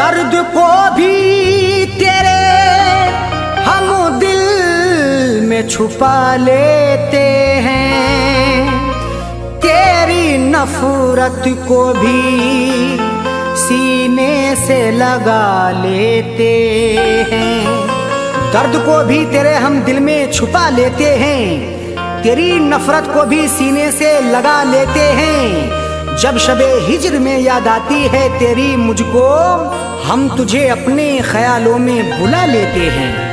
दर्द को भी तेरे हम दिल में छुपा लेते हैं, तेरी नफरत को भी सीने से लगा लेते हैं। दर्द को भी तेरे हम दिल में छुपा लेते हैं, तेरी नफरत को भी सीने से लगा लेते हैं। जब शबे हिज्र में याद आती है तेरी मुझको, हम तुझे अपने ख्यालों में बुला लेते हैं।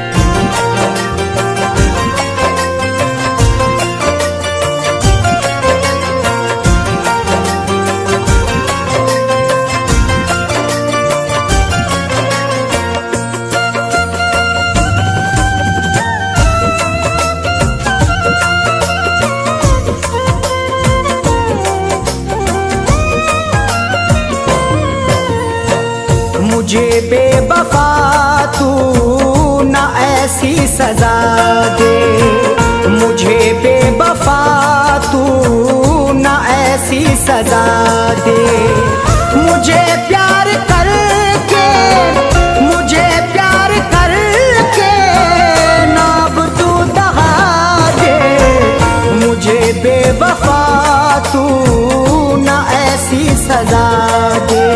मुझे बेवफा तू ना ऐसी सजा दे, मुझे बेवफा तू ना ऐसी सजा दे। मुझे प्यार करके, मुझे प्यार करके नाब तू दगा दे, मुझे बेवफा तू ना ऐसी सजा दे,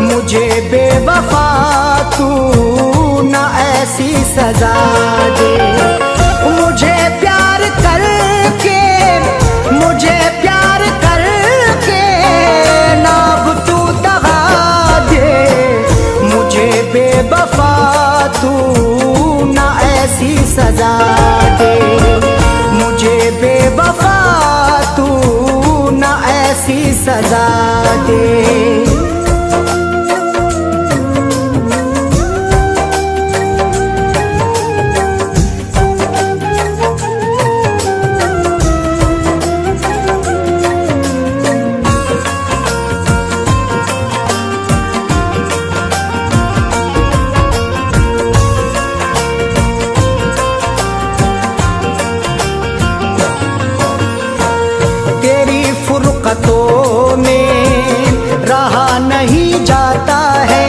मुझे बेवफा तू ना ऐसी सजा दे। मुझे प्यार करके, मुझे प्यार करके नाब तू दगा दे, मुझे बेवफा तू ना ऐसी सजा दे, मुझे बेवफा तू ना ऐसी सजा दे। फुरकतों में रहा नहीं जाता है,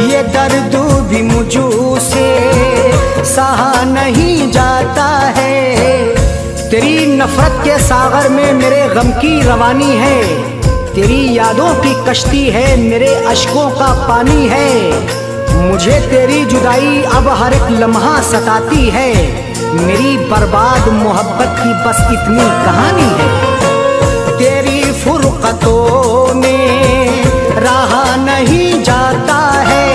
ये दर्द भी मुझसे सहा नहीं जाता है। तेरी नफरत के सागर में मेरे गम की रवानी है, तेरी यादों की कश्ती है, मेरे अश्कों का पानी है। मुझे तेरी जुदाई अब हर एक लम्हा सताती है, मेरी बर्बाद मोहब्बत की बस इतनी कहानी है। तेरी फुरकतों में रहा नहीं जाता है,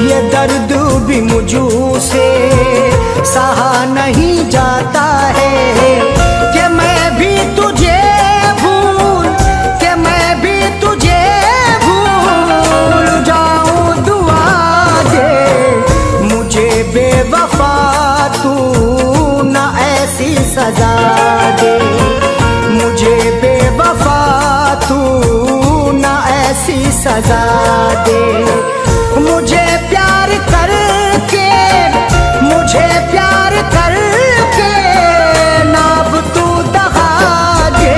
ये दर्द भी मुझसे सहा नहीं जाता है। कि मैं भी तुझे भूल, कि मैं भी तुझे भूल जाऊं दुआ दे, मुझे बेवफा तू ना ऐसी सजा दे, मुझे बेवफा तू ना ऐसी सजा दे। मुझे प्यार करके, मुझे प्यार करके नाब तू दगा दे,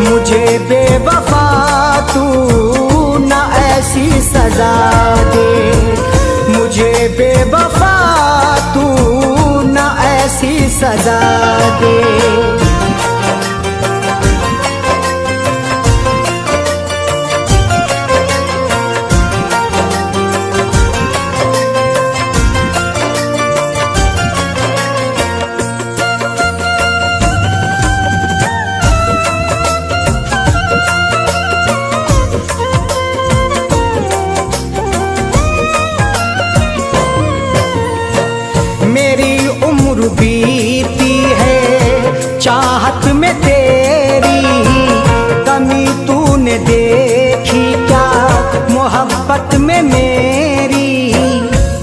मुझे बेवफा तू ना ऐसी सजा दे, मुझे बेवफा तू ना ऐसी सजा दे। बीती है चाहत में तेरी, कमी तूने देखी क्या मोहब्बत में मेरी।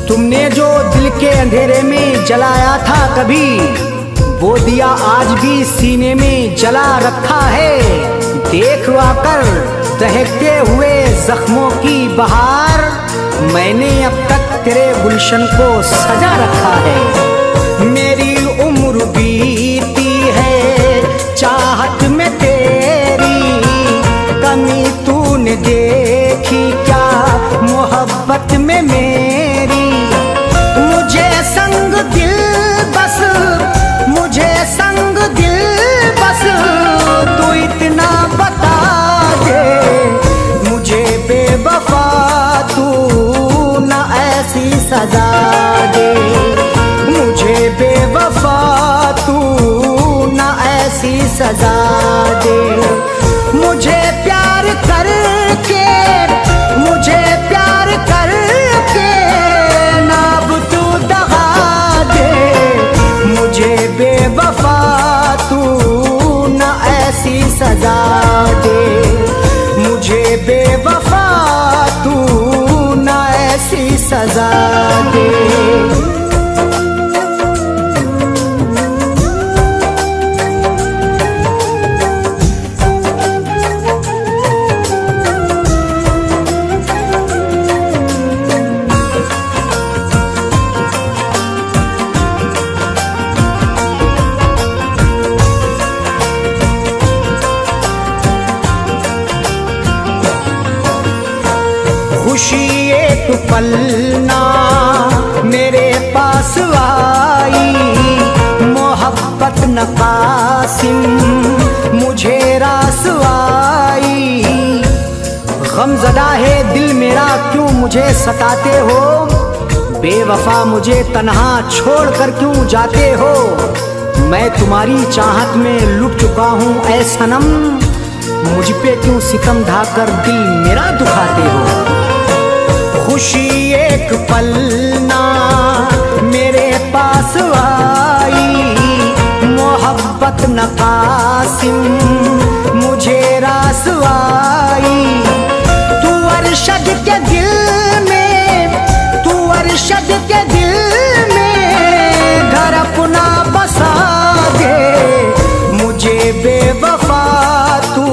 तुमने जो दिल के अंधेरे में जलाया था कभी, वो दिया आज भी सीने में जला रखा है। देख आकर दहकते हुए जख्मों की बहार, मैंने अब तक तेरे गुलशन को सजा रखा है। मेरी उम्र बीती है चाहत में तेरी, कमी तूने देखी क्या मोहब्बत में मेरी। मुझे संग दिल बस, मुझे संग दिल बस तू इतना बता दे, मुझे बेवफा तू ना ऐसी सजा दे, मुझे बेवफा तू ना ऐसी सजा दे। मुझे प्यार करके, मुझे प्यार करके ना अब तू दगा दे, मुझे बेवफा तू ना ऐसी सजा दे, मुझे बेवफा तू ना ऐसी सजा दे। खुशी एक पल ना मेरे पास आई, मोहब्बत न कासिम मुझे रास आई। गमज़दा है दिल मेरा क्यों मुझे सताते हो, बेवफा मुझे तन्हा छोड़ कर क्यों जाते हो। मैं तुम्हारी चाहत में लुट चुका हूँ ऐ सनम, मुझ पे क्यों सितम ढाकर दिल मेरा दुखाते हो। खुशी एक पल ना मेरे पास आई, मोहब्बत न कासिम मुझे रास आई। तू अरशद के दिल में, तू अरशद के दिल में घर अपना बसा दे, मुझे बेवफा तू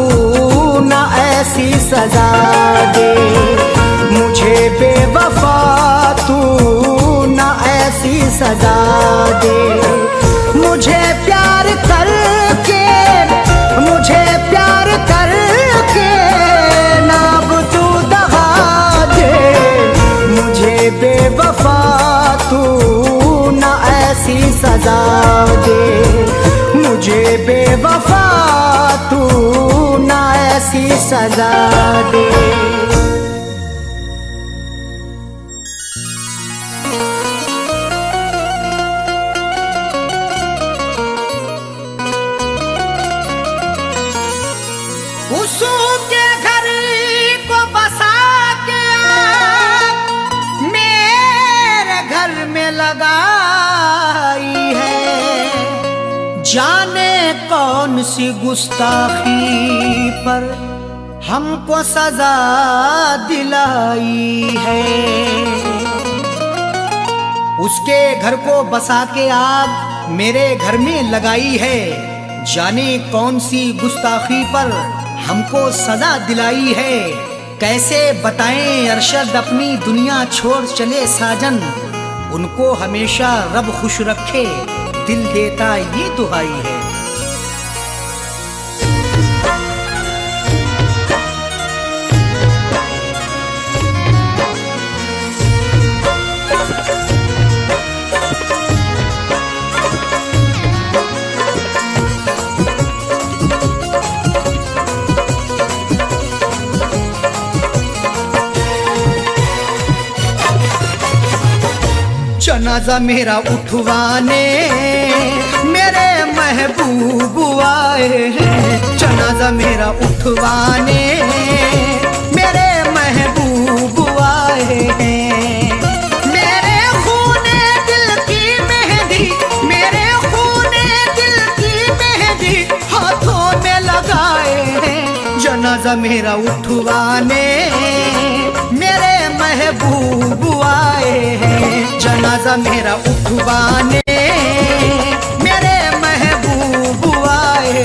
ना ऐसी सजा दे, मुझे बेवफा तू ना ऐसी सजा दे। मुझे प्यार करके, मुझे प्यार करके ना अब तू दगा दे, मुझे बेवफा तू ना ऐसी सजा दे, मुझे बेवफा तू ना ऐसी सजा दे। के घर को बसा के मेरे घर में लगाई है, जाने कौन सी गुस्ताखी पर हमको सजा दिलाई है। उसके घर को बसा के आग मेरे घर में लगाई है, जाने कौन सी गुस्ताखी पर हमको सजा दिलाई है। कैसे बताएं अरशद अपनी दुनिया छोड़ चले साजन, उनको हमेशा रब खुश रखे दिल देता ये दुआई है। जनाजा मेरा उठवाने मेरे महबूब आए हैं, जनाजा मेरा उठवाने मेरे महबूब आए हैं। मेरे खूने दिल की मेहंदी, मेरे खूने दिल की मेहंदी हाथों में लगाए हैं। जनाजा मेरा उठवाने मेरे महबूब आए हैं, जनाजा मेरा उठवाने मेरे महबूब आए हैं।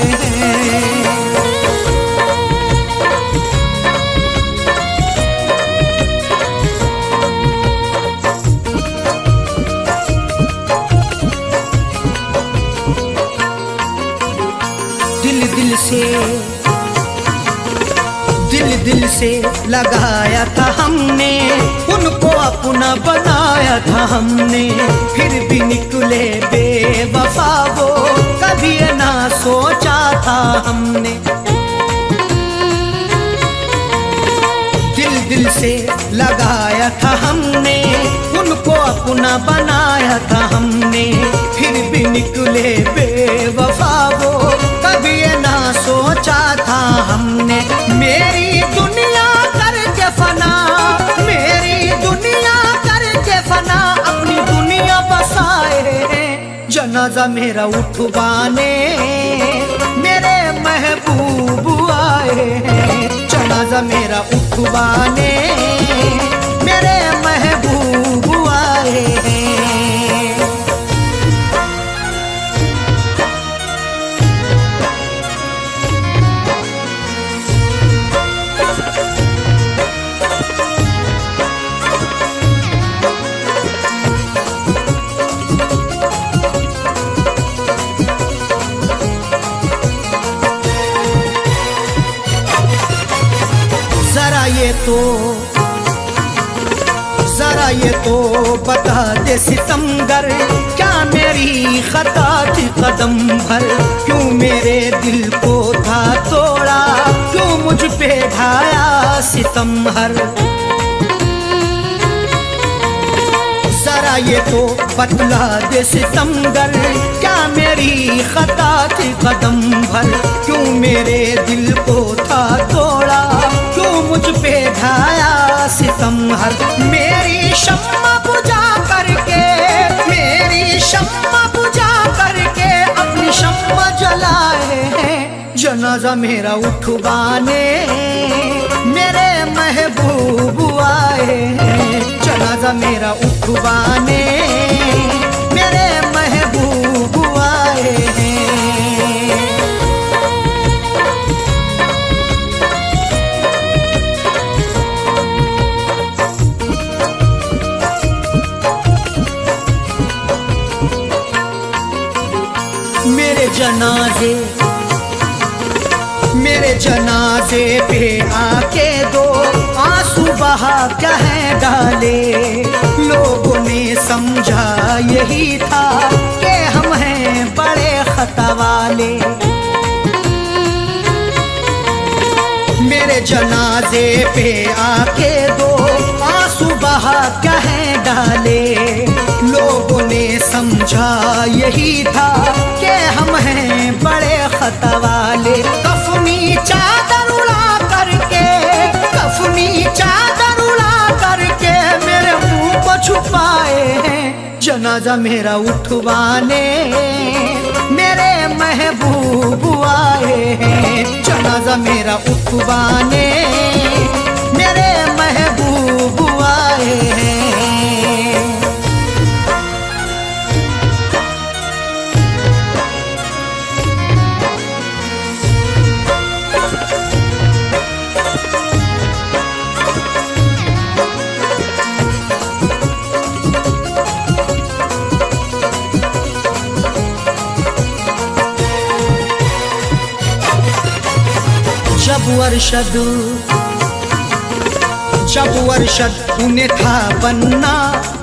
दिल से लगाया था हमने, उनको अपना बनाया था हमने, फिर भी निकले बेवफा वो, कभी ना सोचा था हमने। दिल से लगाया था हमने, उनको अपना बनाया था हमने, फिर भी निकले बेवफा वो, कभी ना सोचा था हमने। मेरी दुनिया करके फना, मेरी दुनिया करके फना, अपनी दुनिया बसाए, जनाजा मेरा उठवाने मेरे महबूब आए, जनाजा मेरा उठवाने मेरे महबूब आए। जरा ये तो बता दे सितमगर, क्या मेरी खता थी कदम भर, क्यों मेरे दिल को था तोड़ा, क्यों मुझ पे ढाया सितम हर। जरा ये तो बतला दे सितमगर, क्या मेरी खता थी कदम भर, क्यों मेरे दिल को था तोड़ा, क्यों मुझ पे ढाया सितम हर। मेरी शम्मा बुझा करके, मेरी शम्मा बुझा करके, अपनी शम्मा जलाए, जनाजा मेरा उठवाने मेरे महबूब आए, जनाजा मेरा उठवाने मेरे महबूब आए। मेरे जनाजे पे आके दो आंसू बहा कह डाले, लोगों ने समझा यही था कि हम हैं बड़े खता वाले। मेरे जनाजे पे आके दो आंसू बहा कह डाले, लोगों ने समझा यही था कि हम हैं बड़े खता वाले। कफनी चादर उड़ा करके, कफनी चादर उड़ा करके मेरे मुंह को छुपाए, जनाजा मेरा उठवाने मेरे महबूब आए, जनाजा मेरा उठवाने मेरे महबूब आए। जब अरशद उन्हें था बनना,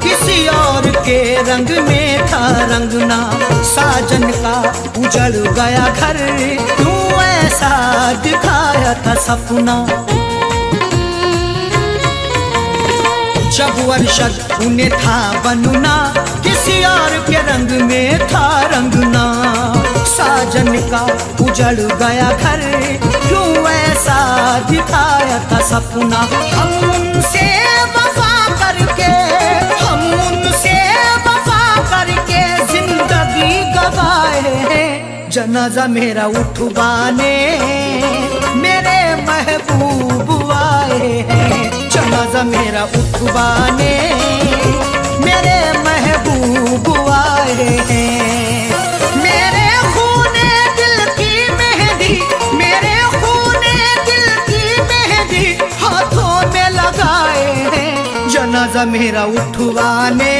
किसी और के रंग में था रंगना, साजन का उजड़ गया घर, क्यों ऐसा दिखाया था सपना। जब अरशद उन्हें था बनना, किसी और के रंग में था रंगना, साजन का उजड़ गया घर, क्यों ऐसा दिखाया था सपना। हम उनसे वफा करके, हम उनसे वफा करके जिंदगी गवाए, जनाजा मेरा उठवाने मेरे महबूब आए, जनाजा मेरा उठवाने मेरे महबूब आए। मेरे खूने दिल की मेहंदी, मेरे खूने दिल की मेहंदी हाथों में लगाए, जनाजा मेरा उठवाने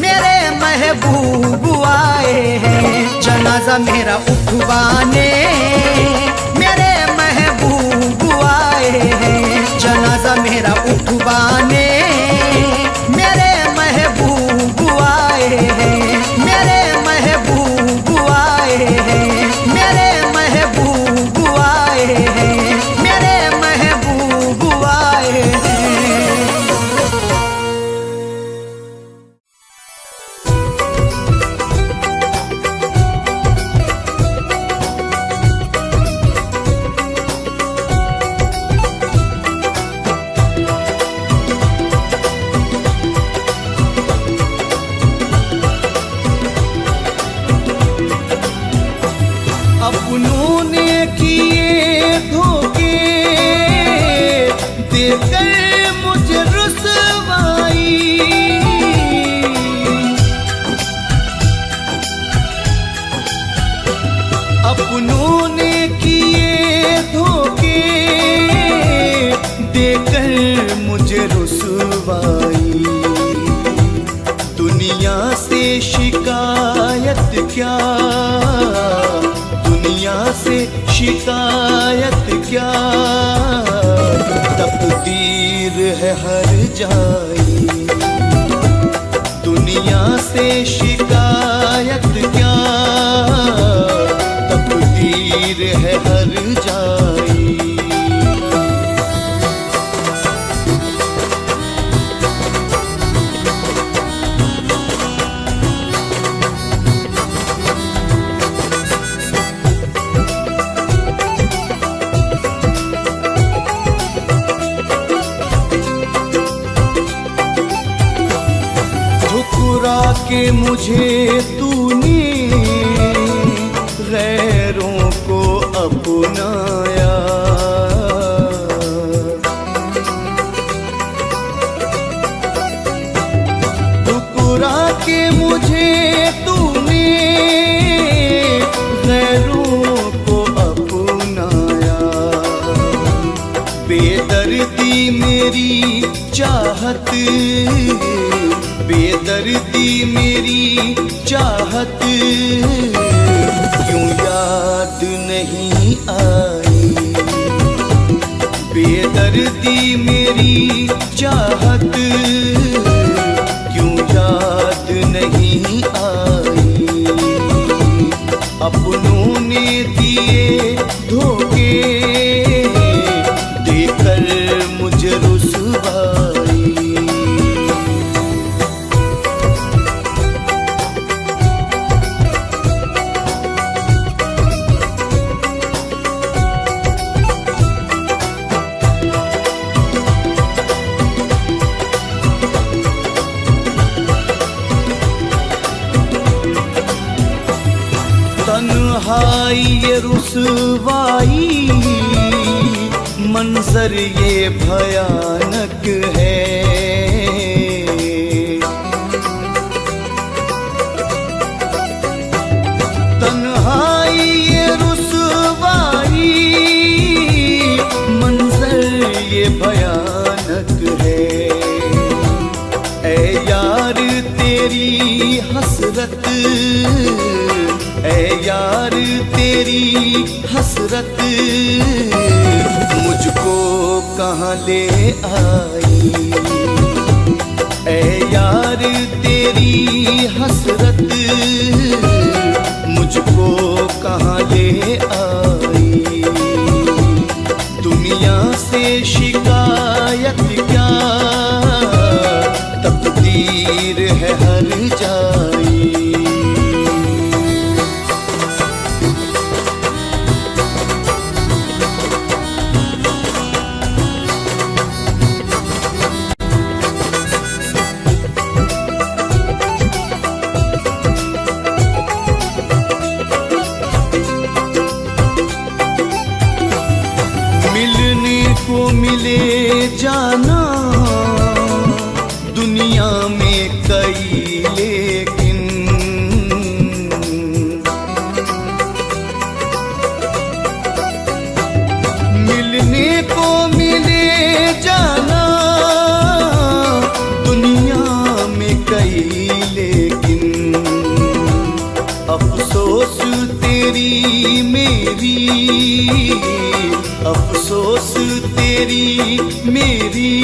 मेरे महबूब आए, जनाजा मेरा उठवाने मेरे महबूब आए। शिकायत क्या, तकदीर है हर जाई। दुनिया से शिकायत क्या, तकदीर है हर जाई। ठुकरा के मुझे तूने गैरों को अपनाया, ठुकरा के मुझे तूने गैरों को अपनाया। बेदर्दी मेरी चाहत, बेदर्दी मेरी चाहत क्यों याद नहीं आई। बेदर्दी मेरी चाहत क्यों याद नहीं आई। अपनों ने दिए धोखे देकर मुझे रुसवाई। तन्हाई ये रुसवाई, मंजर ये भयानक है। तन्हाई ये रुसवाई, मंजर ये भयानक है। ऐ यार तेरी हसरत, ऐ यार तेरी हसरत मुझको कहाँ ले आई। ऐ यार तेरी हसरत मुझको कहाँ ले आई। दुनिया से शिकायत क्या, तकदीर है हर जाई। मिलने को मिले जाना दुनिया में कई, लेकिन मिलने को मिले जाना दुनिया में कई, लेकिन अफसोस तेरी मेरी, अफसोस तेरी मेरी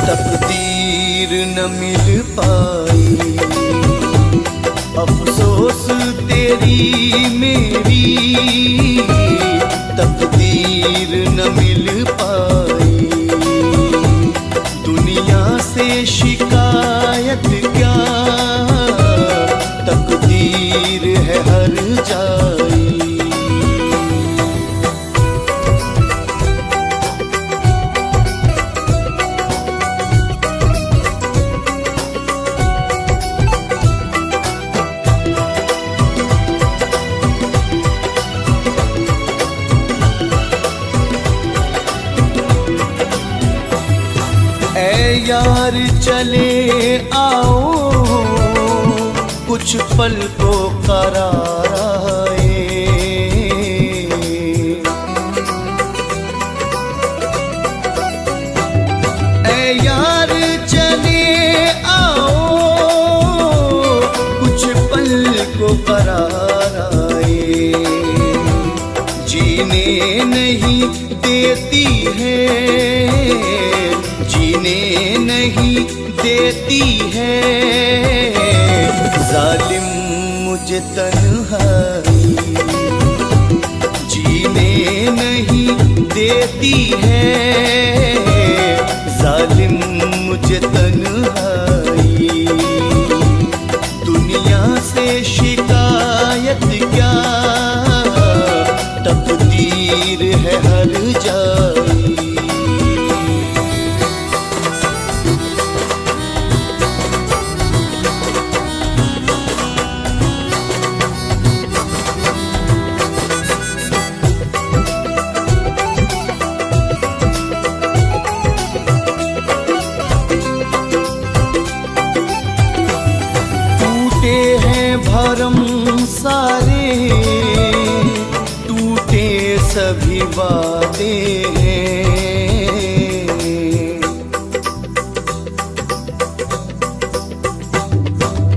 तकदीर न मिल पाई। अफसोस तेरी मेरी तकदीर न मिल पाई। दुनिया से शिकायत क्या, तकदीर है हर जाई। यार चले आओ कुछ पल को करार आए। ऐ यार चले आओ कुछ पल को करार आए। जीने नहीं देती है, जीने नहीं देती है, जालिम मुझे तन्हाई जीने नहीं देती है, जालिम मुझे तन्हाई। दुनिया से शिकायत क्या, तकदीर है हर जाई। टूटे हैं भरम सारे, टूटे सभी वादे हैं,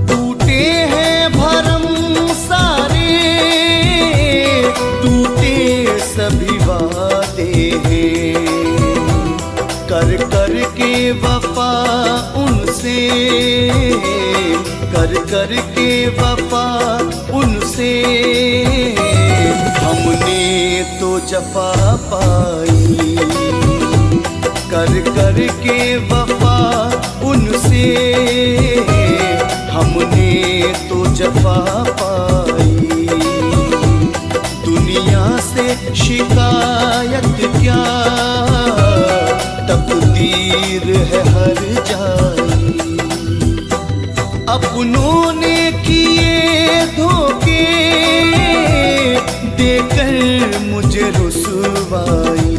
टूटे हैं भरम सारे, टूटे सभी वादे हैं, कर कर के वफा उनसे, कर कर के वफा उनसे, हमने तो जफा पाई। कर कर के वफा उनसे, हमने तो जफा पाई। दुनिया से शिकायत क्या, तकदीर है हर जाई। अपनों ने किए धोखे, देकर मुझे रुसवाई।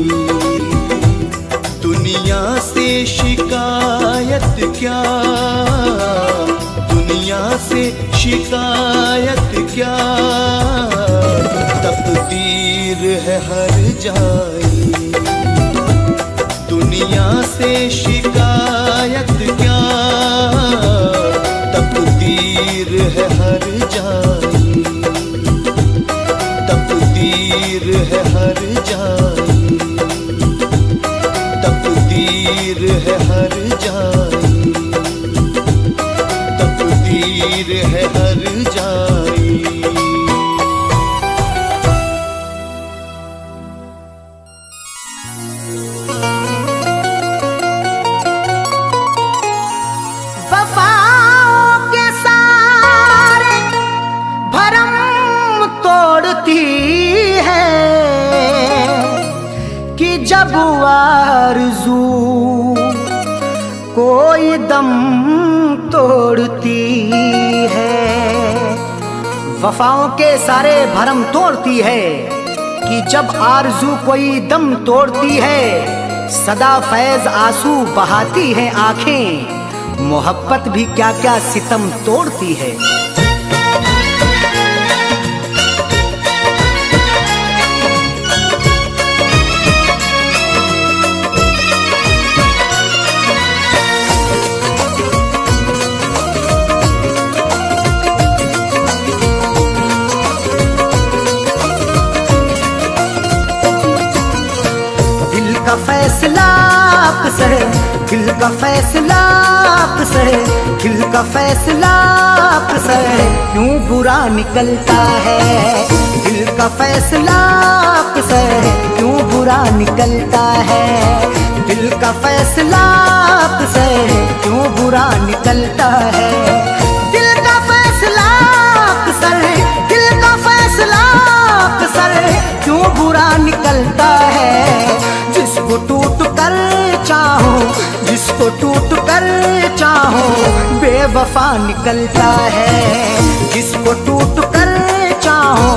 दुनिया से शिकायत क्या, दुनिया से शिकायत क्या, तकदीर है हर जाई। दुनिया से शिकायत क्या, तकदीर है हर जाई, तकदीर है हर जाई, तकदीर है हर जाई, तकदीर है हर जाई। जब आरज़ू कोई दम तोड़ती है, वफाओं के सारे भरम तोड़ती है कि जब आरज़ू कोई दम तोड़ती है, सदा फैज़ आंसू बहाती है आंखें, मोहब्बत भी क्या क्या सितम तोड़ती है। फैसला आपसे, दिल का फैसला आपसे, दिल का फैसला आपसे क्यों बुरा निकलता है। दिल का फैसला आपसे क्यों बुरा निकलता है। दिल का फैसला आपसे क्यों बुरा निकलता है। दिल का फैसला आपसे, दिल का फैसला आपसे क्यों बुरा निकलता है। जिसको टूट कर चाहो, जिसको टूट कर चाहो बेवफा निकलता है। जिसको टूट कर चाहो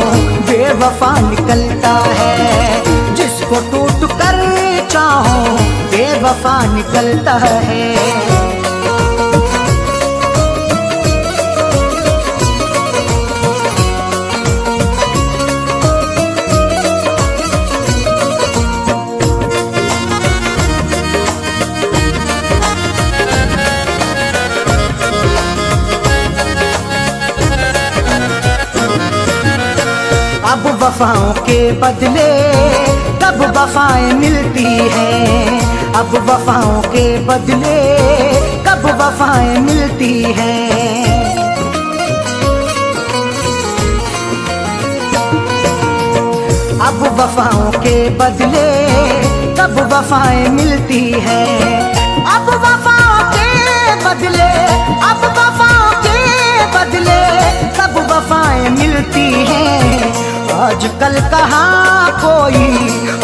बेवफा निकलता है। जिसको टूट कर चाहो बेवफा निकलता है। अब वफाओं के बदले तब वफाएं मिलती हैं, अब वफाओं के बदले कब वफाएं मिलती हैं। अब वफाओं के बदले कब वफाएं मिलती हैं, अब वफाओं के बदले, अब वफाओं के बदले कब वफाएं मिलती हैं। आजकल कहाँ कोई,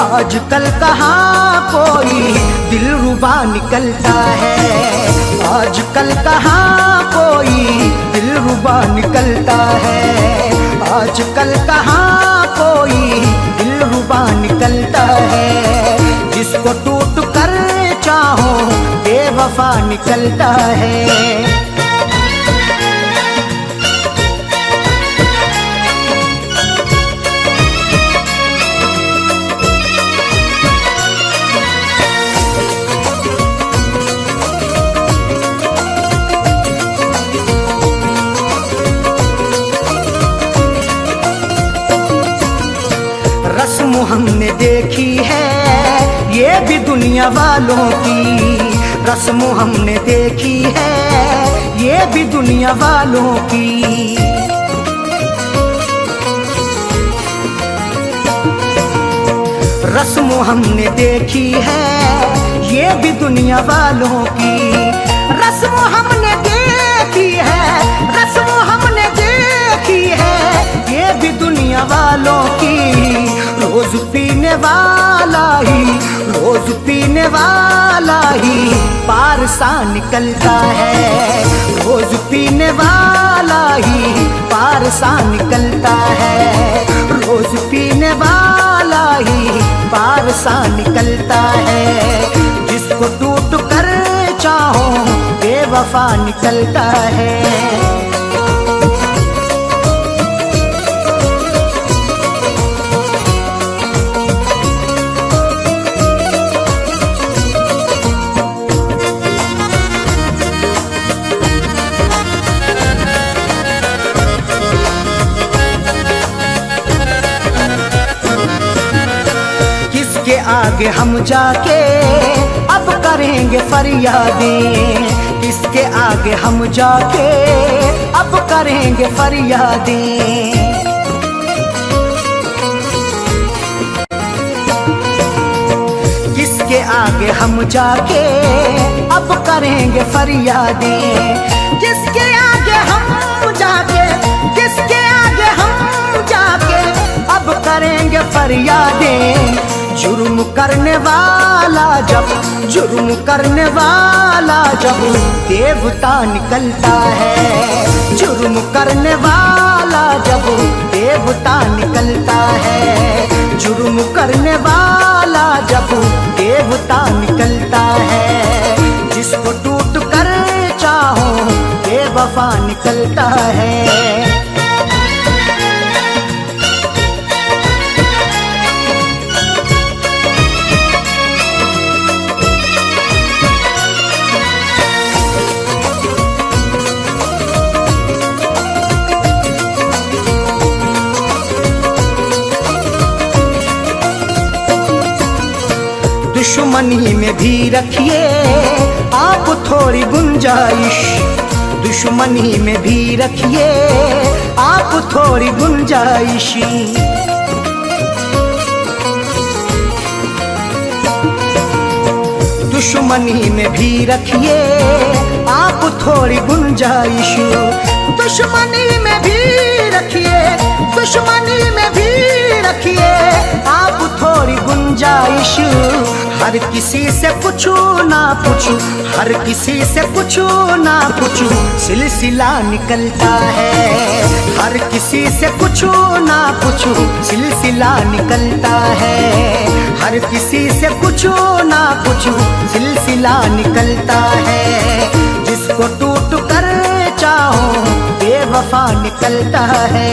आजकल कहाँ कोई दिलरुबा निकलता है, आजकल कहाँ कोई दिलरुबा निकलता है, आजकल कहाँ कोई दिलरुबा निकलता है। जिसको टूट कर चाहो बेवफा निकलता है। रस्म हमने देखी है ये भी दुनिया वालों की, रस्म हमने देखी है ये भी दुनिया वालों की। रस्म हमने देखी है ये भी दुनिया वालों की, रस्म हमने देखी है, रस्म हमने देखी है ये भी दुनिया वालों की। रोज पीने वाला ही, रोज पीने वाला ही पार सा निकलता है, रोज पीने वाला ही पार सा निकलता है, रोज पीने वाला ही पार सा निकलता है। जिसको टूट कर चाहो बेवफा निकलता है। किसके आगे हम जाके अब करेंगे फरियादें, किसके आगे हम जाके अब करेंगे फरियादें। किसके आगे हम जाके अब करेंगे फरियादें, किसके आगे हम जाके, किसके आगे हम जाके अब करेंगे फरियादें। जुर्म करने वाला जब, जुर्म करने वाला जब देवता निकलता है, जुर्म करने वाला जब देवता निकलता है, जुर्म करने वाला जब देवता निकलता है। जिसको टूट कर चाहो बेवफा निकलता है। दुश्मनी में भी रखिए आप थोड़ी गुंजाइश, दुश्मनी में भी रखिए आप थोड़ी गुंजाइश। दुश्मनी में भी रखिए आप थोड़ी गुंजाइश, दुश्मनी में भी रखिए, दुश्मनी में भी रखिए आप थोड़ी गुंजाइश। हर किसी से पूछो ना पूछो, हर किसी से पूछो ना पूछो सिलसिला निकलता है, हर किसी से पूछो ना पूछो सिलसिला निकलता है, हर किसी से पूछो ना पूछो सिलसिला निकलता है। जिसको टूट कर चाहो बेवफा निकलता है।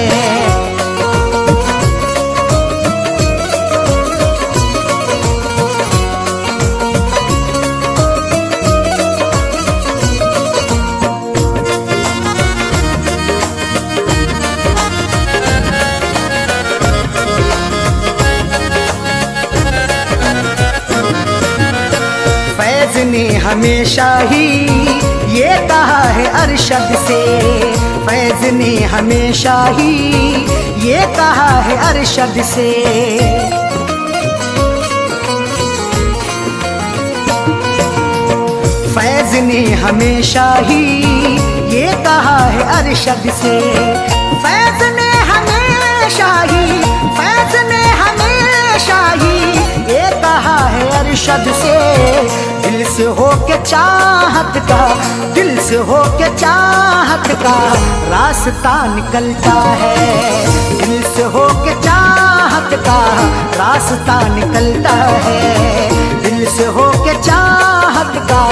ने हमेशा ही ये कहा है अरशद से, फैज ने हमेशा ही ये कहा है अरशद से। फैज ने हमेशा ही ये कहा है अरशद से, फैज ने हमेशा ही, फैज ने हमेशा ही ये कहा है अरशद से। दिल से हो के चाहत का, दिल से हो के चाहत का रास्ता निकलता है, दिल से हो के चाहत का रास्ता निकलता है, दिल से हो के चाहत का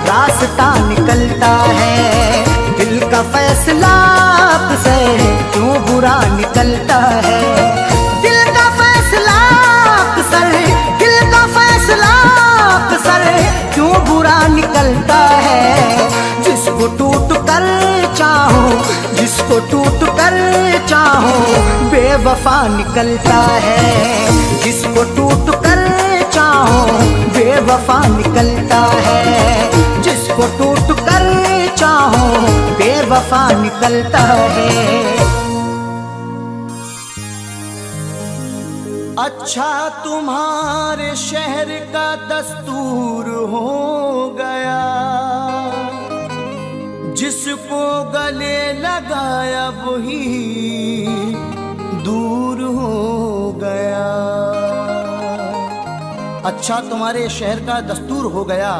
रास्ता निकलता है। दिल का फैसला से क्यों बुरा निकलता है, दिल का फैसला अक्सर, दिल का फैसला अक्सर क्यों बुरा निकलता है। जिसको टूट कर चाहो, जिसको टूट कर चाहो बेवफा निकलता है, जिसको टूट कर चाहो बेवफा निकलता है, जिसको टूट कर चाहो बेवफा निकलता है। अच्छा तुम्हारे शहर का दस्तूर हो गया, जिसको गले लगाया वही दूर हो गया। अच्छा तुम्हारे शहर का दस्तूर हो गया,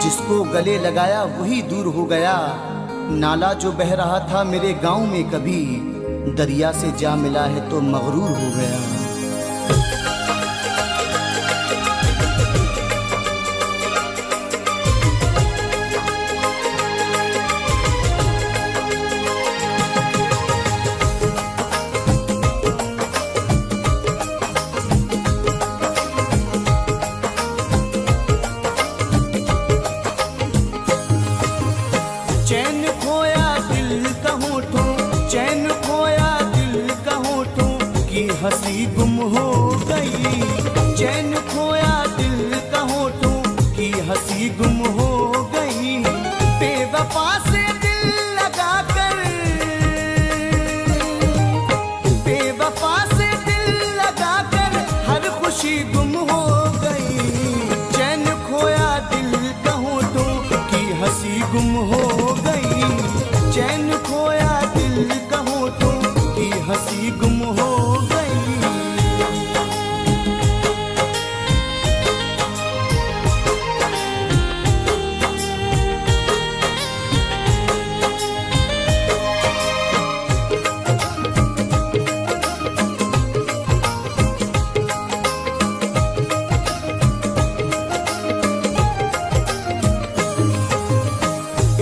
जिसको गले लगाया वही दूर हो गया। नाला जो बह रहा था मेरे गांव में कभी, दरिया से जा मिला है तो मगरूर हो गया। चैन खोया दिल का होठों, चैन खोया दिल का होठों की हंसी गुम हो गई, चैन खोया दिल का होठों की हंसी गुम हो गई। बेवफा से दिल लगा कर, बेवफा से दिल लगा कर हर खुशी गुम हो गई। चैन खोया दिल का होठों की हंसी गुम हो गई, चैन खोया दिल का होठों की हंसी गुम हो गई।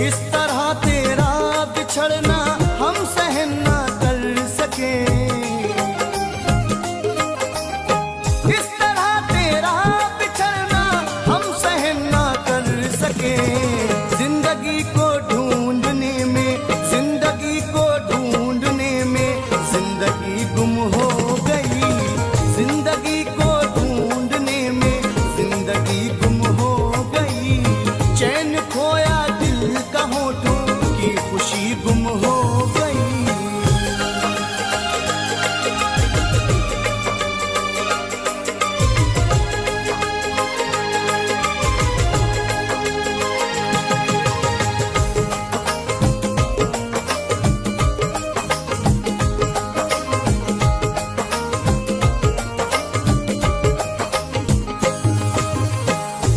इस तरह तेरा बिछड़ना हम सहन ना कर सके, इस तरह तेरा बिछड़ना हम सहन ना कर सके। जिंदगी को ढूंढने में, जिंदगी को ढूंढने में जिंदगी गुम हो गई, जिंदगी को ढूंढने में जिंदगी गुम हो गई। चैन खोया दिल का होठों की खुशी गुम हो गई।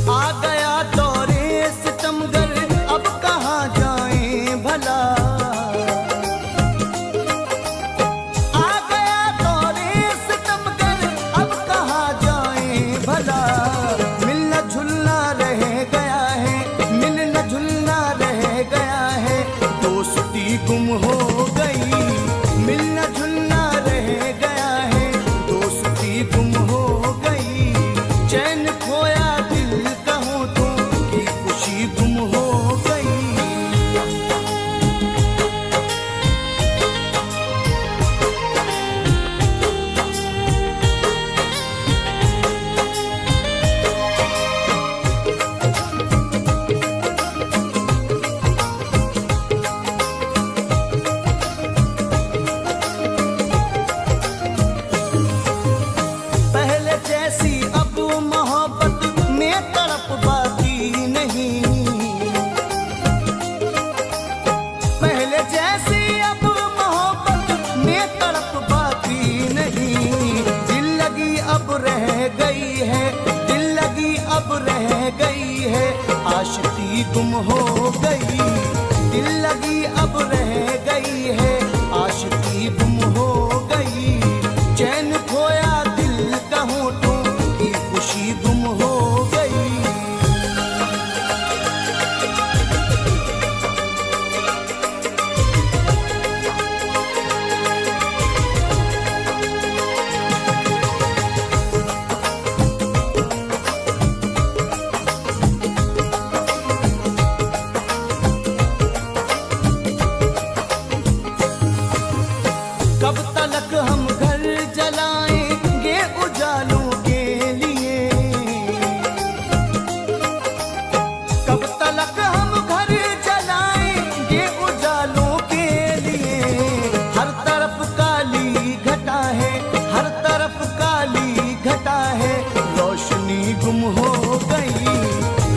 आ गया दौरे सितमगर अब कहाँ जाएं भला, आ गया दौरे सितमगर अब कहाँ जाएं भला। मिलना झुलना रह गया है, मिलना झुलना रह गया है, दोस्ती गुम हो गई। मिलना झुलना रह गया है, दोस्ती गुम हो गई। चैन खोया दिल का होठों की खुशी गुम हो गई। गुम हो गई, दिल लगी अब रह गई है, आशिकी गुम हो गई, चैन खोया दिल का होठों की खुशी गुम हो गई। कब तलक हम घर जलाएंगे उजालों के लिए, कब तलक हम घर जलाएंगे उजालों के लिए, हर तरफ काली घटा है, हर तरफ काली घटा है, रोशनी गुम हो गई,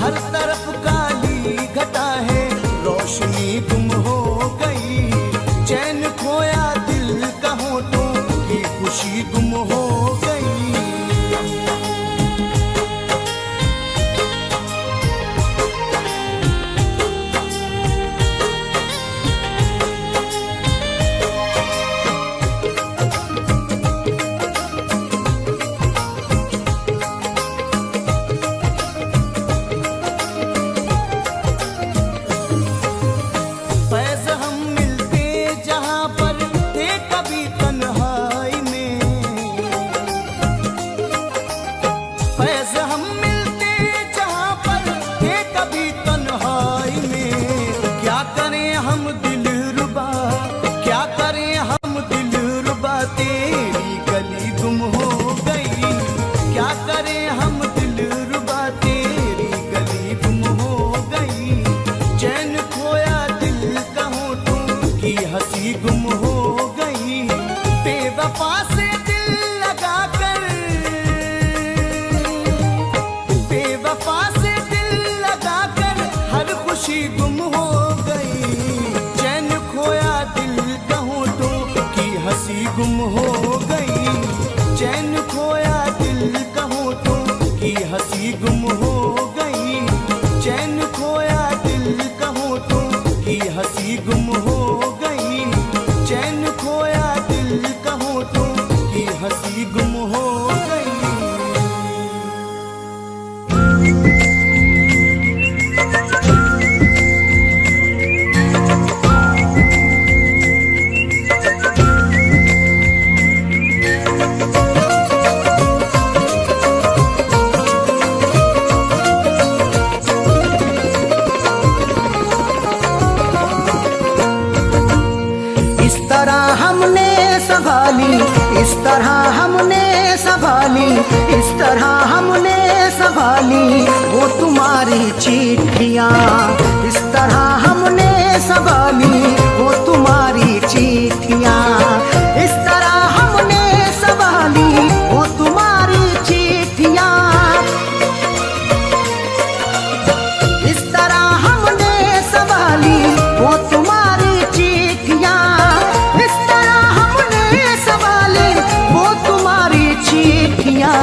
हर तरफ काली घटा है, रोशनी गुम हो गई, चैन खोया दिल का होठों की खुशी गुम हो गई। फैज़ हम मिलते जहाँ पर थे कभी तन्हाई में, फैज़ हम मिलते जहाँ पर थे कभी तन्हाई में, क्या करें हम दिलरुबा, क्या करें हम दिलरुबा, तेरी गली गुम हो गई, क्या करें हम दिलरुबा, तेरी गली गुम हो गई, चैन खोया दिल का होठों की हंसी गुम हो गई, बेवफा से दिल लगा कर, बेवफा से दिल लगा कर हर खुशी गुम हो गई, चैन खोया दिल का होठों की हंसी गुम हो गई, चैन खोया दिल का होठों की हंसी गुम हो गई, चैन खोया दिल का होठों की हंसी गुम हो गई, चैन खोया दिल का होठों की हंसी गुम हो गई। इस तरह हमने संभाली, इस तरह हमने संभाली, इस तरह हमने संभाली वो तुम्हारी चिट्ठियाँ, इस तरह हमने संभाली वो तुम्हारी चिट्ठियाँ, इस तरह हमने संभाली वो तुम्हारी चिट्ठियाँ, इस तरह हमने संभाली वो तुम्हारी चिट्ठियाँ, इस तरह हमने संभाली वो तुम्हारी चिट्ठियाँ,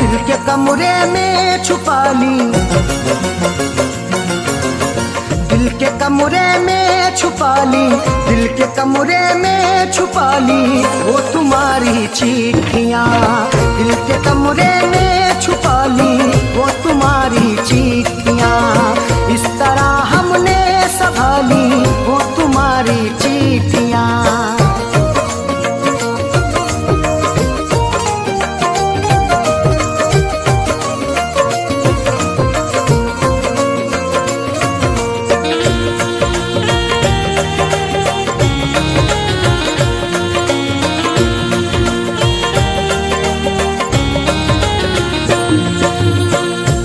दिल के कमरे में छुपा ली, दिल के कमरे में छुपा ली, दिल के कमरे में छुपा ली वो तुम्हारी चिट्ठियाँ, दिल के कमरे में छुपा ली वो तुम्हारी चिट्ठियाँ, इस तरह हमने संभाली वो तुम्हारी चिट्ठियाँ।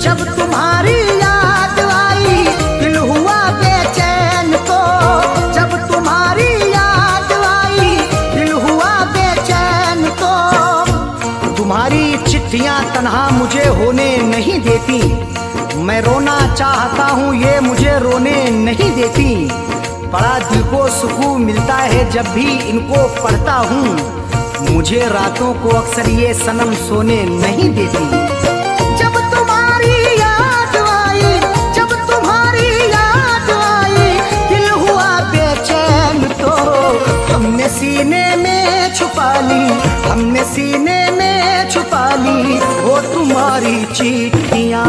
जब तुम्हारी याद आई दिल हुआ बेचैन को, जब तुम्हारी याद आई दिल हुआ बेचैन को, तुम्हारी चिट्ठियाँ तन्हा मुझे होने नहीं देती, मैं रोना चाहता हूँ ये मुझे रोने नहीं देती, बड़ा दिल को सुकून मिलता है जब भी इनको पढ़ता हूँ, मुझे रातों को अक्सर ये सनम सोने नहीं देती। जब तुम्हारी याद आई, जब तुम्हारी याद हमने सीने में छुपा ली वो तुम्हारी चिट्ठियाँ।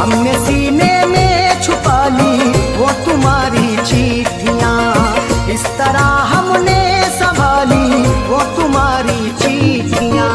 हमने सीने में छुपा ली वो तुम्हारी चिट्ठियाँ। इस तरह हमने संभाली वो तुम्हारी चिट्ठियाँ।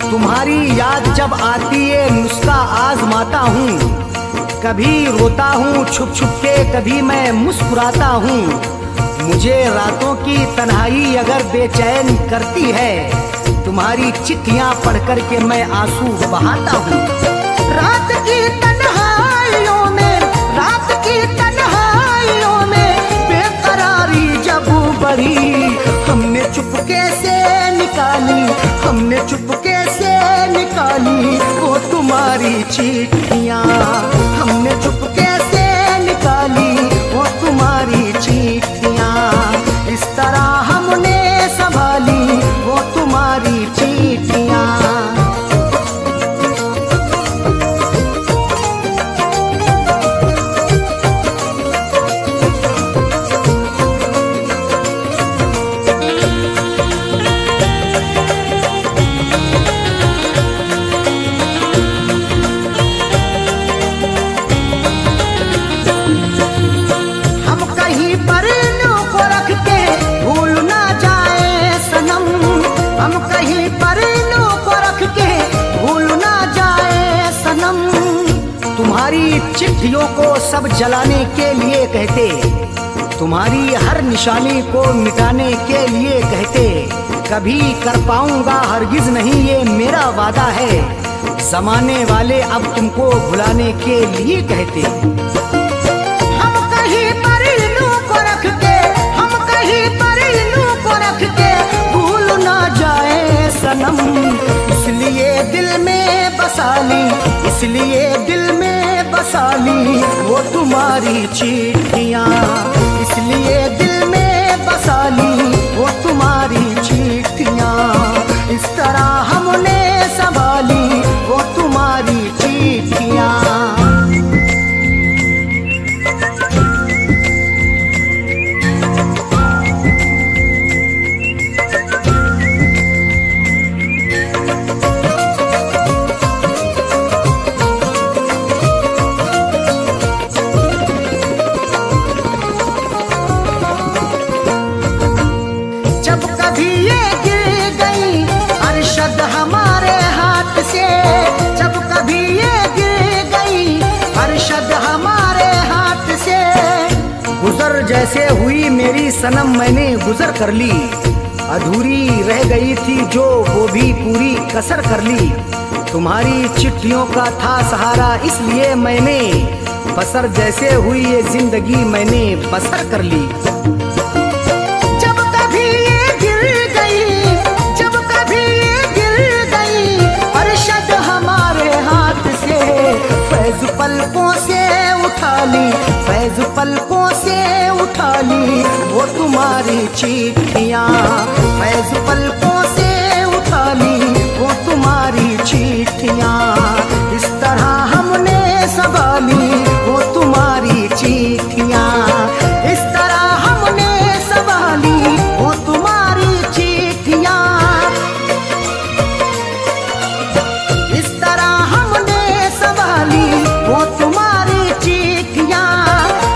तुम्हारी याद जब आती है नुस्खा आजमाता हूँ। कभी रोता हूँ छुप छुप के, कभी मैं मुस्कुराता हूँ। मुझे रातों की तन्हाई अगर बेचैन करती है, तुम्हारी चिट्ठियाँ पढ़ कर के मैं आंसू बहाता हूँ। रात की तन्हाइयों में, रात की तन्हाइयों में बेकरारी जब बढ़ी, हमने चुपके से निकाली, हमने चुपके से निकाली वो तुम्हारी चिट्ठियाँ। हमने चुपके से निकाली वो तुम्हारी चिट्ठियाँ। इस तरह हमने संभाली वो तुम्हारी चिट्ठियाँ। तुम्हारी चिट्ठियों को सब जलाने के लिए कहते, तुम्हारी हर निशानी को मिटाने के लिए कहते। कभी कर पाऊंगा हरगिज नहीं ये मेरा वादा है, जमाने वाले अब तुमको भुलाने के लिए कहते। हम कहीं पर इल्लू को रख के, हम कहीं पर इल्लू को रख के भूल ना जाए सनम, इसलिए दिल में बसा ली, इसलिए दिल में बसा ली वो तुम्हारी चिट्ठियाँ। इसलिए दिल में बसा ली वो तुम्हारी चिट्ठियाँ। इस तरह हमने संभाली वो तुम्हारी चिट्ठियाँ। गुजर जैसे हुई मेरी सनम मैंने गुजर कर ली, अधूरी रह गई थी जो वो भी पूरी कसर कर ली। तुम्हारी चिट्ठियों का था सहारा इसलिए मैंने बसर जैसे हुई ये जिंदगी मैंने बसर कर ली। जब कभी ये गिर गई, जब कभी ये गिर गई अरशद हमारे हाथ से, फैज पलकों से उठा ली, फैज पलकों से उठा ली वो तुम्हारी चिट्ठियाँ। फैज पलकों से उठा ली वो तुम्हारी चिट्ठियाँ। इस तरह हमने संभाली वो तुम्हारी चिट्ठियाँ। इस तरह हमने संभाली वो तुम्हारी चिट्ठियाँ। इस तरह हमने संभाली वो तुम्हारी चिट्ठियाँ।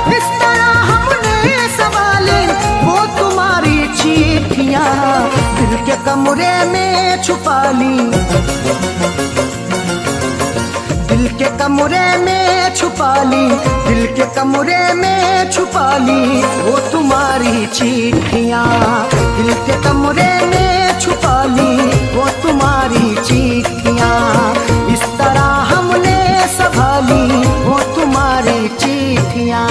इस तरह हमने संभाली वो तुम्हारी चिट्ठियाँ। दिल के कमरे में छुपा ली, दिल के कमरे में छुपा ली, दिल के कमरे में छुपा ली वो तुम्हारी चिट्ठियाँ। दिल के कमरे में छुपा ली वो तुम्हारी चिट्ठियाँ। इस तरह हमने संभाली वो तुम्हारी चिट्ठियाँ।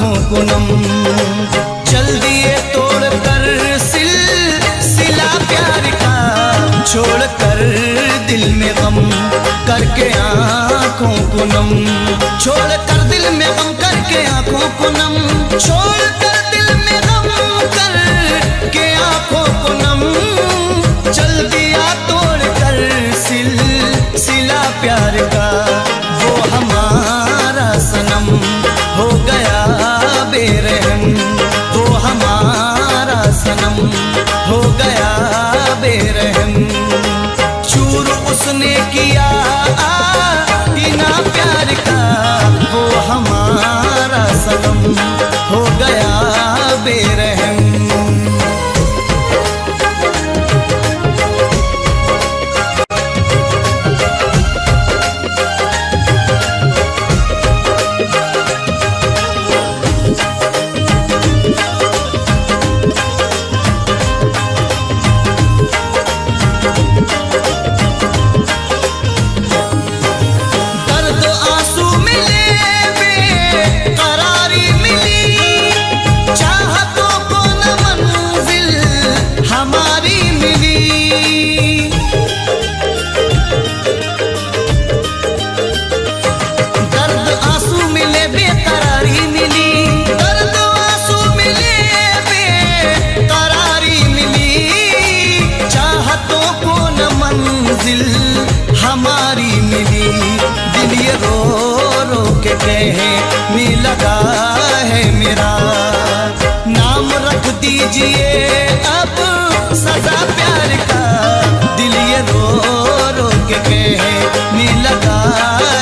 आंखों को नम। चल दिए तोड़ कर सिलसिला प्यार का, छोड़ कर दिल में गम करके आंखों को नम। छोड़ कर दिल में गम करके आंखों को नम। छोड़ कर दिल में गम करके आंखों को नम। चल दिया तोड़ कर सिलसिला प्यार का, वो हमारा सनम हो गया बेरहम। वो हमारा सनम हो गया बेरहम। चूर उसने किया इना प्यार का, वो हमारा सनम हो गया बेरहम। हमारी मिली, दिल ये रो रो के कहने लगा है मेरा, नाम रख दीजिए अब सजा प्यार का। दिल ये रो रो के कहने लगा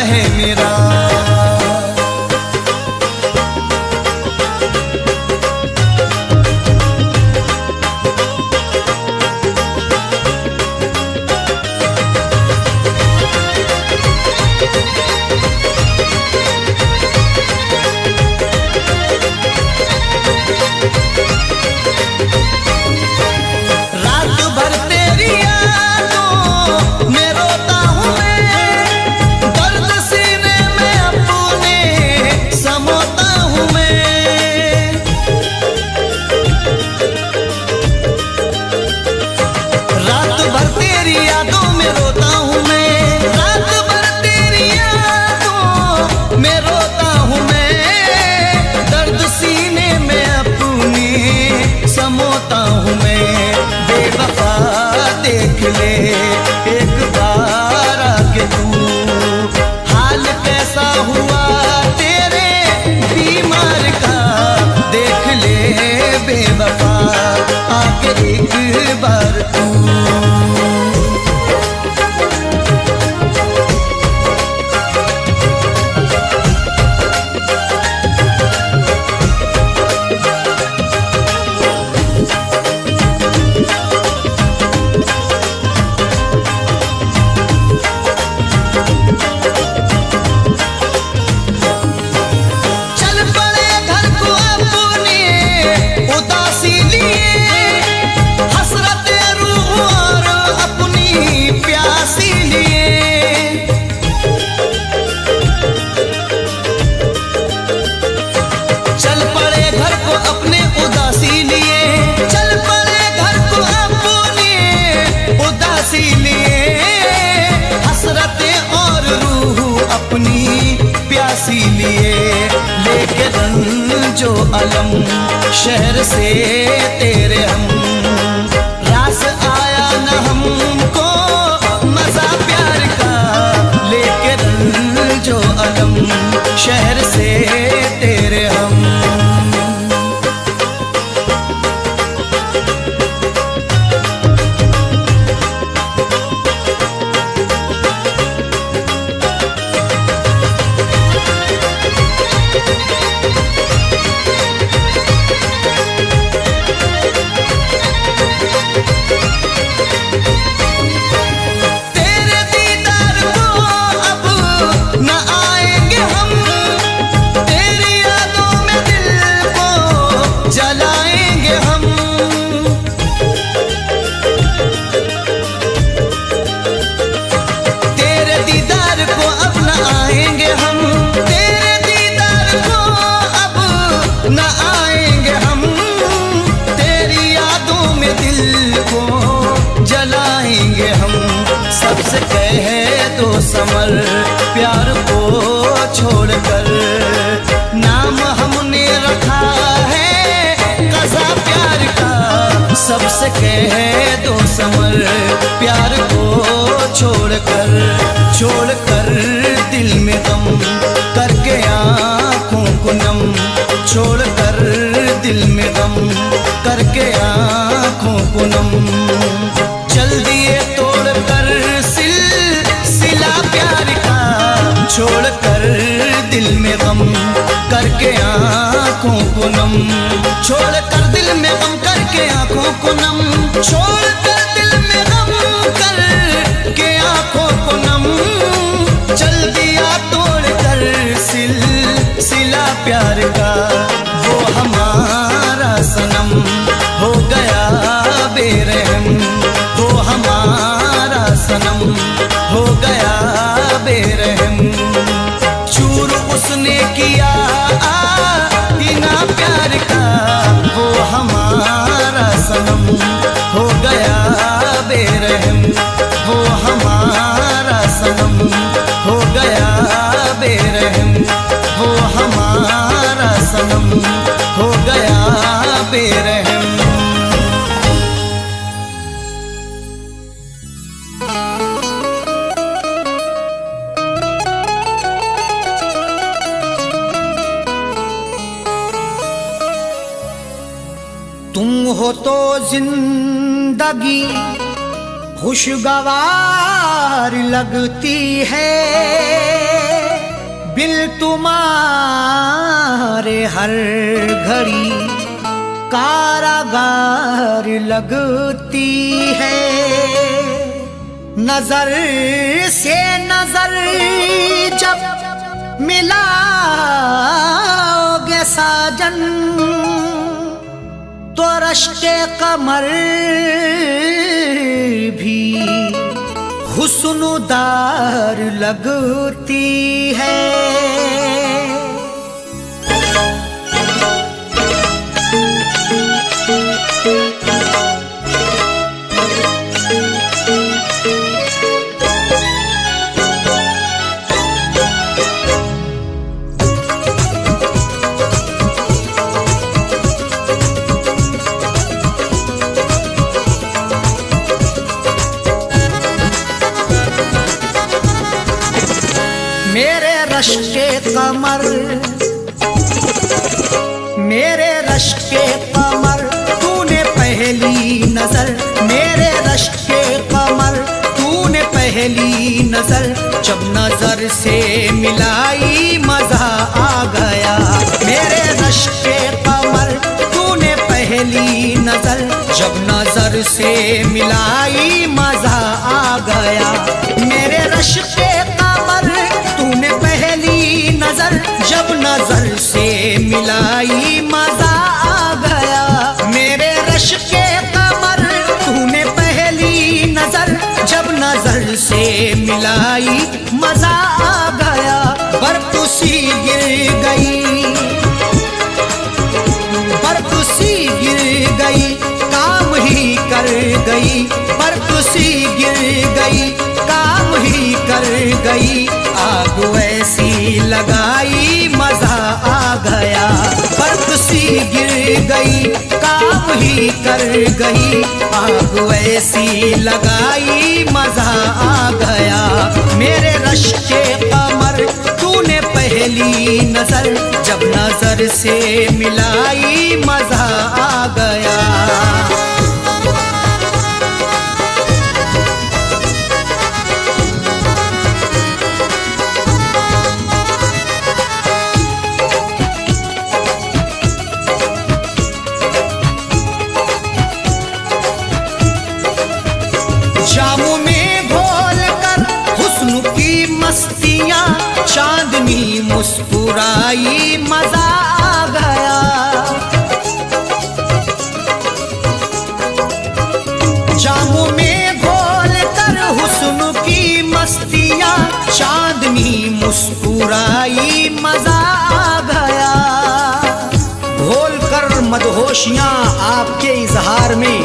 है मेरा। देख ले एक बार आके तू, हाल कैसा हुआ तेरे बीमार का। देख ले बेवफा आके एक बार तू। लेके रंजो अलम शहर से तेरे हम, रास आया न हमको मजा प्यार का। लेके रंजो अलम शहर से तेरे हम। जलाएंगे हम दिल को जलाएंगे हम। सबसे कह दो समर प्यार को छोड़कर, नाम हमने रखा है कज़ा प्यार का। सबसे कह दो समर प्यार को छोड़कर, छोड़कर दिल में गम करके आँखों को नम, छोड़कर दिल में गम करके आँखों को नम। चल दिए तोड़कर सिलसिला प्यार का, छोड़कर दिल में गम करके आँखों को नम, छोड़कर दिल में गम करके आँखों को नम, छोड़कर दिल में गम करके आँखों को नम। चल दिया तोड़कर सिलसिला प्यार का, वो हमारा सनम हो गया बेरहम, वो हमारा सनम हो गया बेरहम। चूर उसने किया बिना प्यार का, वो हमारा सनम हो गया बेरहम, वो हमारा सनम हो गया बेरहम, वो हमारा सनम हो गया बेरहम। तुम हो तो जिंदगी खुशगवार लगती है, बिल तुम्हारे हर घड़ी कारागार लगती है। नजर से नजर जब मिलाओगे साजन, तो रश्ते कमर भी हुस्नुदार लगती है। मेरे रश्के कमर, मेरे रश्के कमर तूने पहली नजर, मेरे रश्के कमर तूने पहली नजर, जब नजर से मिलाई मजा आ गया। मेरे रश्के कमर तूने पहली नजर, जब नजर से मिलाई मजा आ गया। मेरे रश्के कमर तूने पहली नजर, जब नजर से मिलाई मजा आ गया। मेरे रश्के कमर तूने पहली नजर, जब नजर से मिलाई मजा आ गया। बर्फ सी गिर गई, बर्फ सी गिर गई, काम ही कर गई, बर्फ सी गिर गई, काम ही कर गई। आग ऐसी लगाई मजा आ गया, बर्फ सी गिर गई, काम ही कर गई। आग ऐसी लगाई मजा आ गया। मेरे रश्के कमर तूने पहली नजर, जब नजर से मिलाई मजा आ गया। जामों में घोल कर हुस्न की मस्तियाँ, चांदनी मुस्कुराई मजा आ गया। जामों में घोल कर हुस्न की मस्तियाँ, चांदनी मुस्कुराई मजा आ गया। घोल कर मदहोशियाँ आपके इजहार में,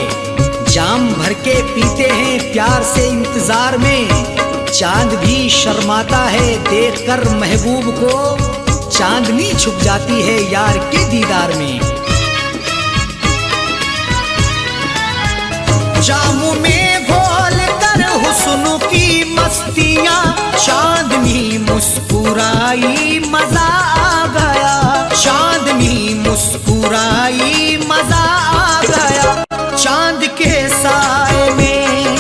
भर के पीते हैं प्यार से इंतजार में। चांद भी शर्माता है देखकर महबूब को, चांदनी छुप जाती है यार के दीदार में। जामू में घोल कर हुस्न की मस्तियां, चांदनी मुस्कुराई मजा आ गया, चांदनी मुस्कुराई मजा आ गया। चांद के साए में,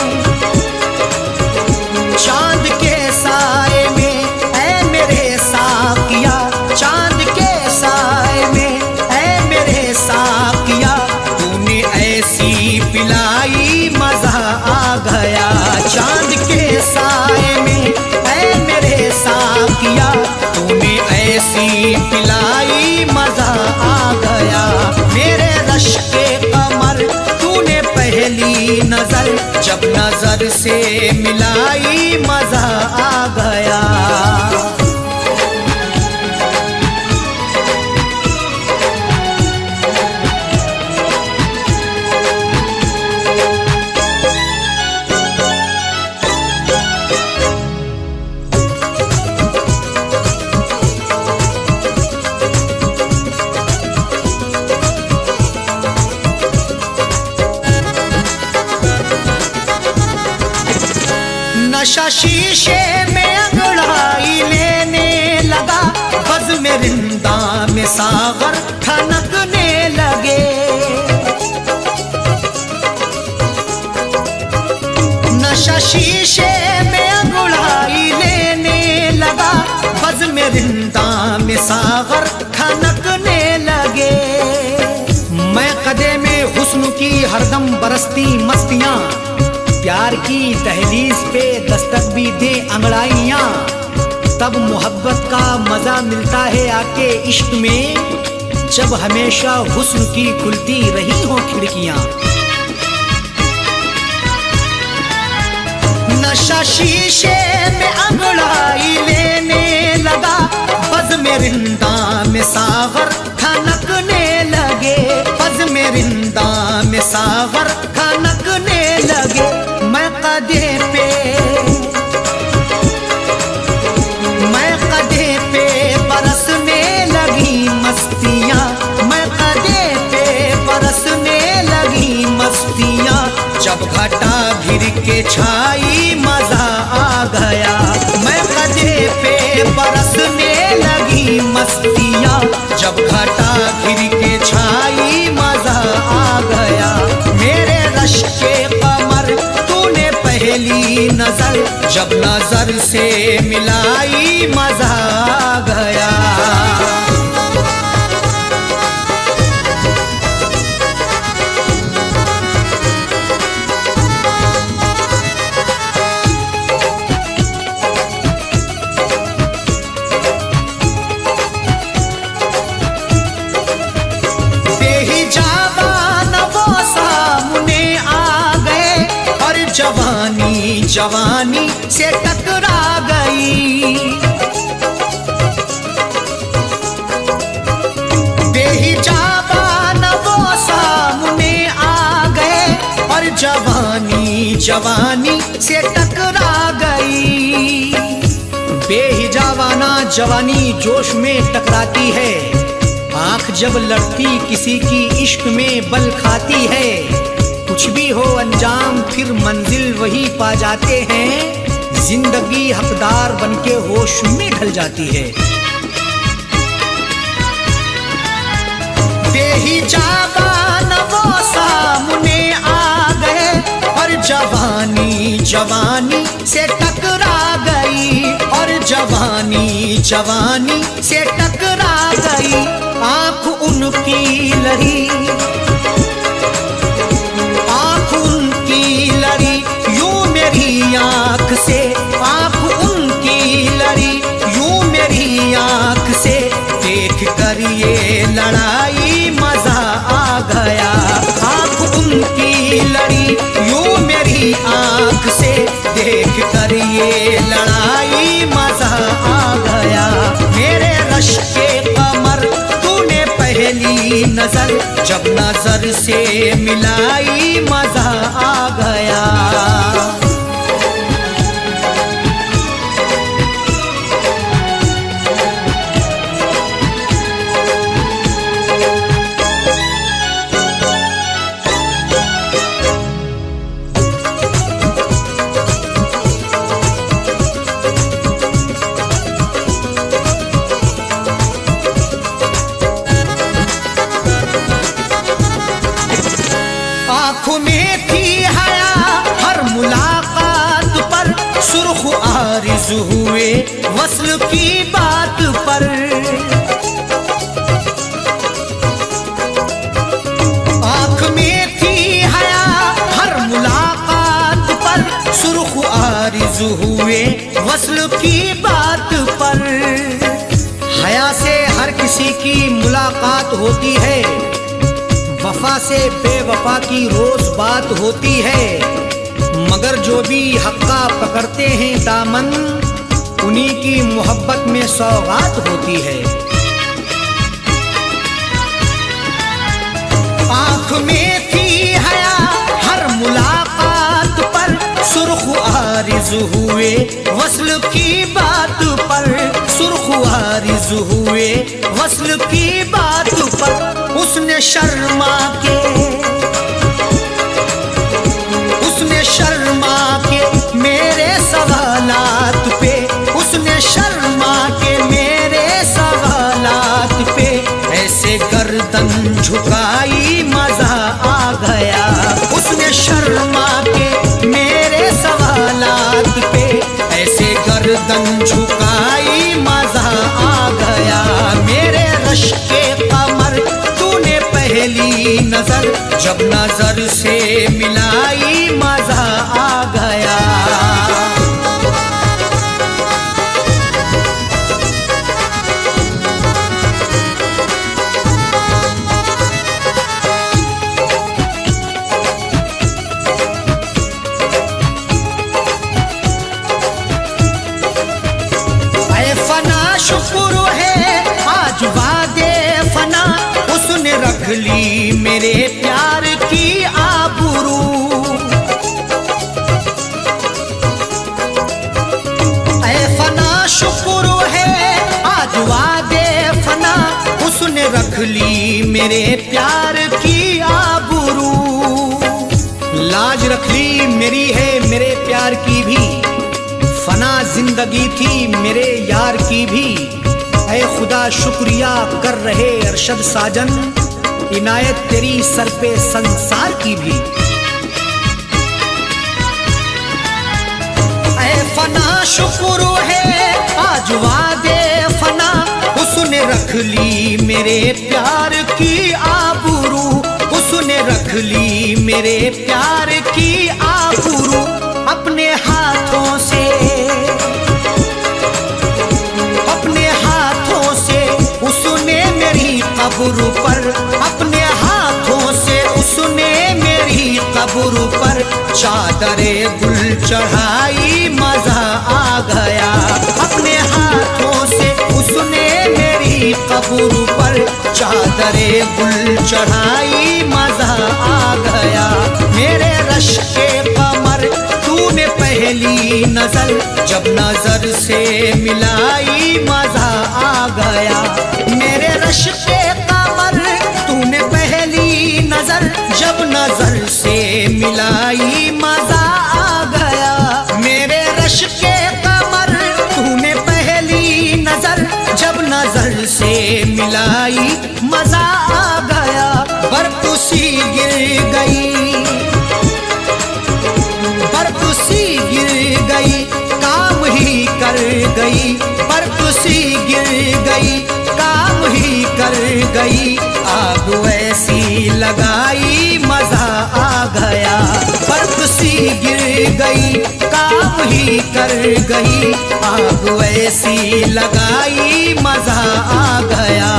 चांद के साए में ऐ मेरे साकिया, चांद के साए में ऐ मेरे साकिया, तूने ऐसी पिलाई मजा आ गया। चांद के साए में ऐ मेरे साकिया, तूने ऐसी पिलाई मजा आ गया। मेरे रश के कमर तूने पहली नजर, जब नजर से मिलाई मजा आ गया। नशा शीशे में अंगड़ाई लेने लगा, बज़ में रिंदा में सागर ठनकने लगे। नशा शीशे में अंगड़ाई लेने लगा, बज़ में रिंदा में सागर ठनकने लगे। मैं कदे में हुस्न की हरदम बरसती मस्तियां, प्यार की दहलीज पे दस्तक भी दे अंगड़ाइयां, तब मोहब्बत का मजा मिलता है आके इश्क में, जब हमेशा हुस्न की खुलती रही हो खिड़कियां। नशा शीशे में अंगड़ाई लेने लगा, बज़ में रिंदा में सागर ठनकने लगे, बज़ में रिंदा में सागर ठनकने लगे। मैं कदे पे, मैं कदे पे बरसने लगी मस्तियां, मैं कदे पे बरसने लगी मस्तियां, जब घटा घिर के छाई मजा आ गया। मैं कदे पे बरसने लगी मस्तियां, जब घटा घिर के छाई मजा आ गया। मेरे रश के कमर तूने पहली नजर, जब नजर से मिलाई मजा आ गया। जवानी जवानी से टकरा गई, बेहिजाबान वो सामने आ गए, और जवानी जवानी से टकरा गई। बेहिजाबाना जवानी जोश में टकराती है, आंख जब लड़ती किसी की इश्क में बल खाती है। कुछ भी हो अंजाम फिर मंजिल वही पा जाते हैं, जिंदगी हकदार बनके होश में ढल जाती है। बेहिजाबान वो सामने आ गए, और जवानी जवानी से टकरा गई, और जवानी जवानी से टकरा गई। आंख उनकी लड़ी, यूं मेरी आंख से, आंख उनकी लड़ी यूं मेरी आंख से, देख कर ये लड़ाई मजा आ गया। आंख उनकी लड़ी यूं मेरी आंख से, देख कर ये लड़ाई मजा आ गया। मेरे रश के कमर तूने पहली नजर, जब नजर से मिलाई मजा आ गया। में थी हया हर मुलाकात पर, सुर्ख आरिज़ हुए वस्ल की बात पर। आँख में थी हया हर मुलाकात पर, सुर्ख आरिज़ हुए वस्ल की बात पर। हया से हर किसी की मुलाकात होती है, वफा से बेवफा की रोज बात होती है, मगर जो भी हक्का पकड़ते हैं दामन, उन्हीं की मोहब्बत में सौगात होती है। आँख में थी हया हर मुलाकात पर, सुर्ख आरिज़ हुए वस्ल की बात पर, सुर्ख आरिज़ हुए वस्ल की बात पर। उसने शर्मा के मेरे सवालात पे, उसने शर्मा के मेरे सवालात पे, ऐसे गर्दन झुकाई मजा आ गया। उसने शर्मा के मेरे सवालात पे, ऐसे गर्दन झुकाई मजा आ गया। मेरे रश के कमर तूने पहली नजर, जब नजर से मिलाई मजा आ गया। शुक्र है आज वादे फना, उसने रख ली मेरे प्यार की आबरू। ऐ फना शुक्र है आज वादे फना, उसने रख ली मेरे प्यार की आबरू। लाज रख ली मेरी है मेरे प्यार की भी, फना जिंदगी थी मेरे यार की भी। ऐ खुदा शुक्रिया कर रहे अरशद साजन, इनायत तेरी सर पे संसार की भी। ऐ फना शुक्र है आज वादे फना, उसने रख ली मेरे प्यार की आबरू, उसने रख ली मेरे प्यार की आबरू। अपने हाथों से उसने मेरी कब्र पर, अपने हाथों से उसने मेरी कब्र पर चादरे गुल चढ़ाई मजा आ गया। अपने हाथों से उसने मेरी कब्र पर चादरे गुल चढ़ाई मजा आ गया। मेरे रश के कमर तूने पहली नजर, जब नजर से मिलाई मजा आ गया। मेरे रश के कमर तूने पहली नजर, जब नजर से मिलाई मजा आ गया। मेरे रश के कमर तूने पहली नजर, जब नजर से मिलाई मजा आ गया। बरकुसी गिर गई, बरकुसी गिर गई, काम ही कर गई। बरकुसी गिर गई, काम ही कर गई। आग ऐसी लगाई मजा आ गया। बरकुसी गिर गई, काम ही कर गई। आग ऐसी लगाई मजा आ गया।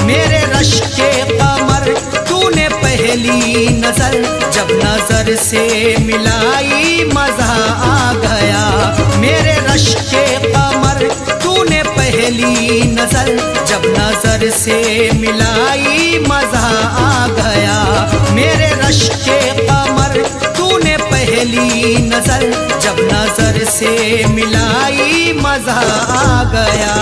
मेरे रश के कमर तूने पहली नजर, जब नजर से मिलाई मजा आ गया। मेरे रश के कमर तूने पहली नजर, जब नजर से मिलाई मजा आ गया। मेरे रश के कमर तूने पहली नजर, जब नजर से मिलाई मजा आ गया।